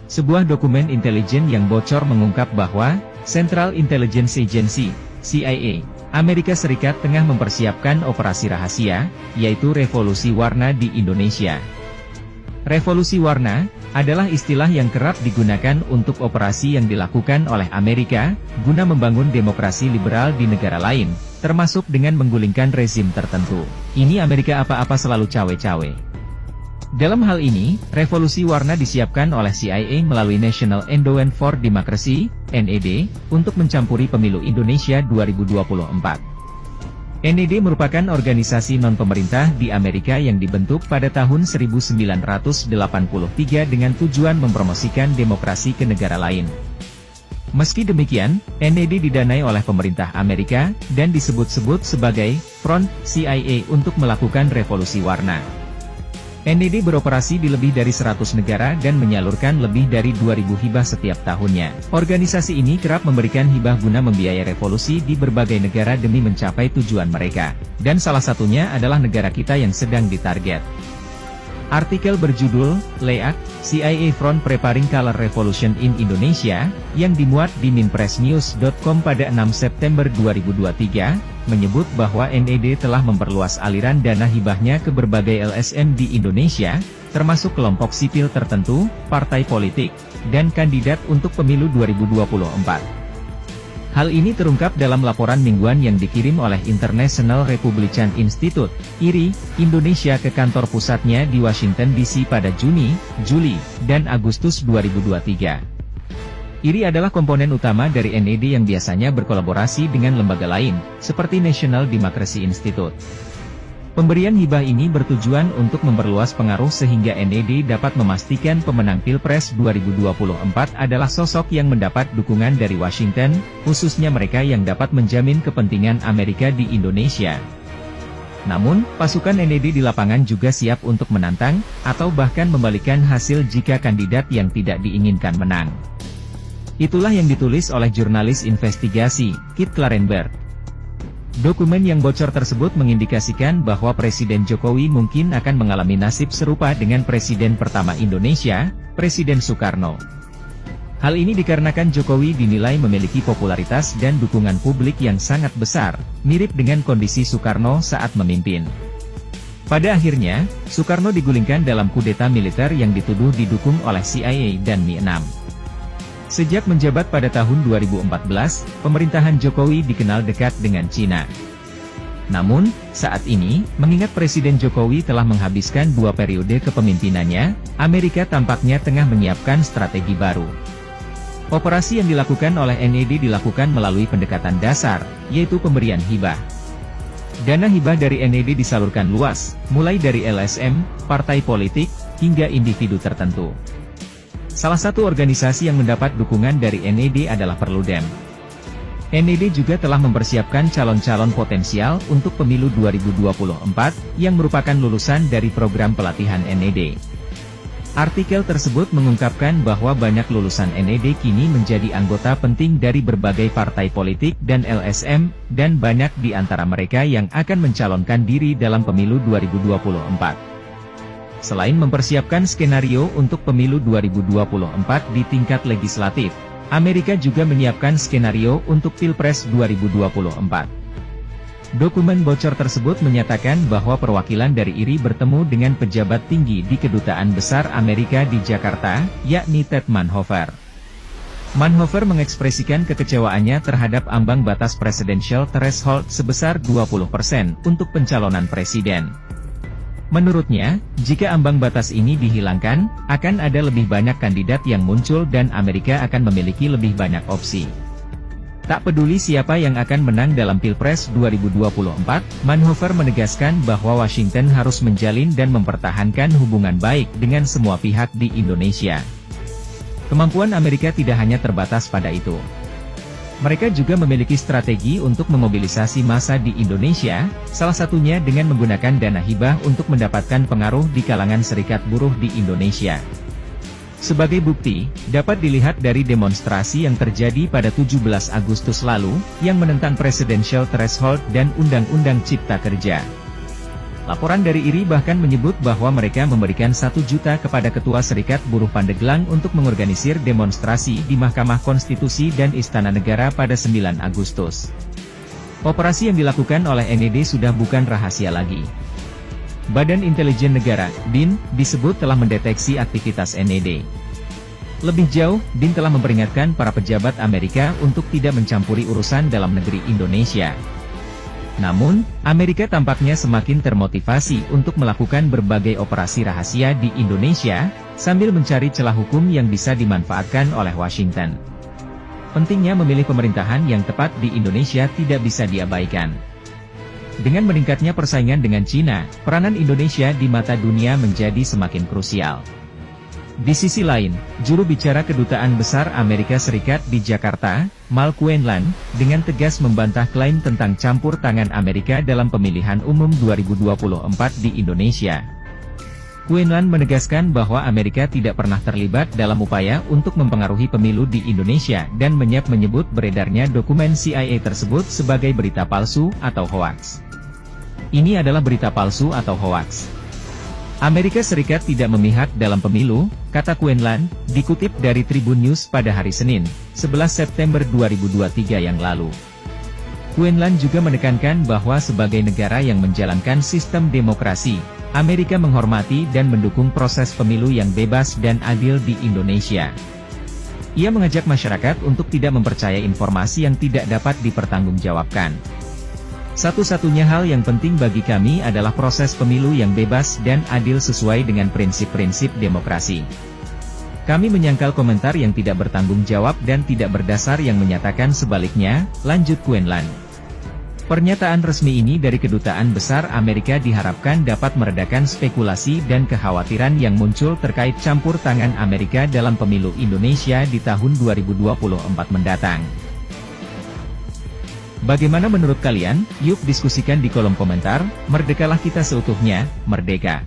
Sebuah dokumen intelijen yang bocor mengungkap bahwa Central Intelligence Agency, CIA, Amerika Serikat tengah mempersiapkan operasi rahasia, yaitu Revolusi Warna di Indonesia. Revolusi Warna adalah istilah yang kerap digunakan untuk operasi yang dilakukan oleh Amerika guna membangun demokrasi liberal di negara lain, termasuk dengan menggulingkan rezim tertentu. Ini Amerika apa-apa selalu cawe-cawe. Dalam hal ini, revolusi warna disiapkan oleh CIA melalui National Endowment for Democracy, NED, untuk mencampuri pemilu Indonesia 2024. NED merupakan organisasi non-pemerintah di Amerika yang dibentuk pada tahun 1983 dengan tujuan mempromosikan demokrasi ke negara lain. Meski demikian, NED didanai oleh pemerintah Amerika, dan disebut-sebut sebagai Front CIA untuk melakukan revolusi warna. NED beroperasi di lebih dari 100 negara dan menyalurkan lebih dari 2.000 hibah setiap tahunnya. Organisasi ini kerap memberikan hibah guna membiayai revolusi di berbagai negara demi mencapai tujuan mereka. Dan salah satunya adalah negara kita yang sedang ditarget. Artikel berjudul, LEAC, CIA Front Preparing Color Revolution in Indonesia, yang dimuat di minpressnews.com pada 6 September 2023, menyebut bahwa NED telah memperluas aliran dana hibahnya ke berbagai LSM di Indonesia, termasuk kelompok sipil tertentu, partai politik, dan kandidat untuk pemilu 2024. Hal ini terungkap dalam laporan mingguan yang dikirim oleh International Republican Institute, IRI, Indonesia ke kantor pusatnya di Washington DC pada Juni, Juli, dan Agustus 2023. IRI adalah komponen utama dari NED yang biasanya berkolaborasi dengan lembaga lain, seperti National Democracy Institute. Pemberian hibah ini bertujuan untuk memperluas pengaruh sehingga NED dapat memastikan pemenang Pilpres 2024 adalah sosok yang mendapat dukungan dari Washington, khususnya mereka yang dapat menjamin kepentingan Amerika di Indonesia. Namun, pasukan NED di lapangan juga siap untuk menantang, atau bahkan membalikan hasil jika kandidat yang tidak diinginkan menang. Itulah yang ditulis oleh jurnalis investigasi, Kit Klarenberg. Dokumen yang bocor tersebut mengindikasikan bahwa Presiden Jokowi mungkin akan mengalami nasib serupa dengan Presiden pertama Indonesia, Presiden Soekarno. Hal ini dikarenakan Jokowi dinilai memiliki popularitas dan dukungan publik yang sangat besar, mirip dengan kondisi Soekarno saat memimpin. Pada akhirnya, Soekarno digulingkan dalam kudeta militer yang dituduh didukung oleh CIA dan Mi-6. Sejak menjabat pada tahun 2014, pemerintahan Jokowi dikenal dekat dengan Cina. Namun, saat ini, mengingat Presiden Jokowi telah menghabiskan 2 periode kepemimpinannya, Amerika tampaknya tengah menyiapkan strategi baru. Operasi yang dilakukan oleh NED dilakukan melalui pendekatan dasar, yaitu pemberian hibah. Dana hibah dari NED disalurkan luas, mulai dari LSM, partai politik, hingga individu tertentu. Salah satu organisasi yang mendapat dukungan dari NED adalah Perludem. NED juga telah mempersiapkan calon-calon potensial untuk pemilu 2024, yang merupakan lulusan dari program pelatihan NED. Artikel tersebut mengungkapkan bahwa banyak lulusan NED kini menjadi anggota penting dari berbagai partai politik dan LSM, dan banyak di antara mereka yang akan mencalonkan diri dalam pemilu 2024. Selain mempersiapkan skenario untuk pemilu 2024 di tingkat legislatif, Amerika juga menyiapkan skenario untuk Pilpres 2024. Dokumen bocor tersebut menyatakan bahwa perwakilan dari IRI bertemu dengan pejabat tinggi di Kedutaan Besar Amerika di Jakarta, yakni Ted Manhoefer. Manhoefer mengekspresikan kekecewaannya terhadap ambang batas presidential threshold sebesar 20% untuk pencalonan presiden. Menurutnya, jika ambang batas ini dihilangkan, akan ada lebih banyak kandidat yang muncul dan Amerika akan memiliki lebih banyak opsi. Tak peduli siapa yang akan menang dalam Pilpres 2024, Manhoefer menegaskan bahwa Washington harus menjalin dan mempertahankan hubungan baik dengan semua pihak di Indonesia. Kemampuan Amerika tidak hanya terbatas pada itu. Mereka juga memiliki strategi untuk memobilisasi massa di Indonesia, salah satunya dengan menggunakan dana hibah untuk mendapatkan pengaruh di kalangan serikat buruh di Indonesia. Sebagai bukti, dapat dilihat dari demonstrasi yang terjadi pada 17 Agustus lalu, yang menentang presidential threshold dan Undang-Undang Cipta Kerja. Laporan dari IRI bahkan menyebut bahwa mereka memberikan 1 juta kepada Ketua Serikat Buruh Pandeglang untuk mengorganisir demonstrasi di Mahkamah Konstitusi dan Istana Negara pada 9 Agustus. Operasi yang dilakukan oleh NED sudah bukan rahasia lagi. Badan Intelijen Negara, BIN, disebut telah mendeteksi aktivitas NED. Lebih jauh, BIN telah memperingatkan para pejabat Amerika untuk tidak mencampuri urusan dalam negeri Indonesia. Namun, Amerika tampaknya semakin termotivasi untuk melakukan berbagai operasi rahasia di Indonesia, sambil mencari celah hukum yang bisa dimanfaatkan oleh Washington. Pentingnya memilih pemerintahan yang tepat di Indonesia tidak bisa diabaikan. Dengan meningkatnya persaingan dengan Cina, peranan Indonesia di mata dunia menjadi semakin krusial. Di sisi lain, juru bicara Kedutaan Besar Amerika Serikat di Jakarta, Mal Quinlan, dengan tegas membantah klaim tentang campur tangan Amerika dalam pemilihan umum 2024 di Indonesia. Quinlan menegaskan bahwa Amerika tidak pernah terlibat dalam upaya untuk mempengaruhi pemilu di Indonesia dan menyebut beredarnya dokumen CIA tersebut sebagai berita palsu atau hoaks. Ini adalah berita palsu atau hoaks. Amerika Serikat tidak memihak dalam pemilu, kata Quinlan, dikutip dari Tribun News pada hari Senin, 11 September 2023 yang lalu. Quinlan juga menekankan bahwa sebagai negara yang menjalankan sistem demokrasi, Amerika menghormati dan mendukung proses pemilu yang bebas dan adil di Indonesia. Ia mengajak masyarakat untuk tidak mempercayai informasi yang tidak dapat dipertanggungjawabkan. Satu-satunya hal yang penting bagi kami adalah proses pemilu yang bebas dan adil sesuai dengan prinsip-prinsip demokrasi. Kami menyangkal komentar yang tidak bertanggung jawab dan tidak berdasar yang menyatakan sebaliknya, lanjut Quinlan. Pernyataan resmi ini dari Kedutaan Besar Amerika diharapkan dapat meredakan spekulasi dan kekhawatiran yang muncul terkait campur tangan Amerika dalam pemilu Indonesia di tahun 2024 mendatang. Bagaimana menurut kalian? Yuk diskusikan di kolom komentar. Merdekalah kita seutuhnya, merdeka!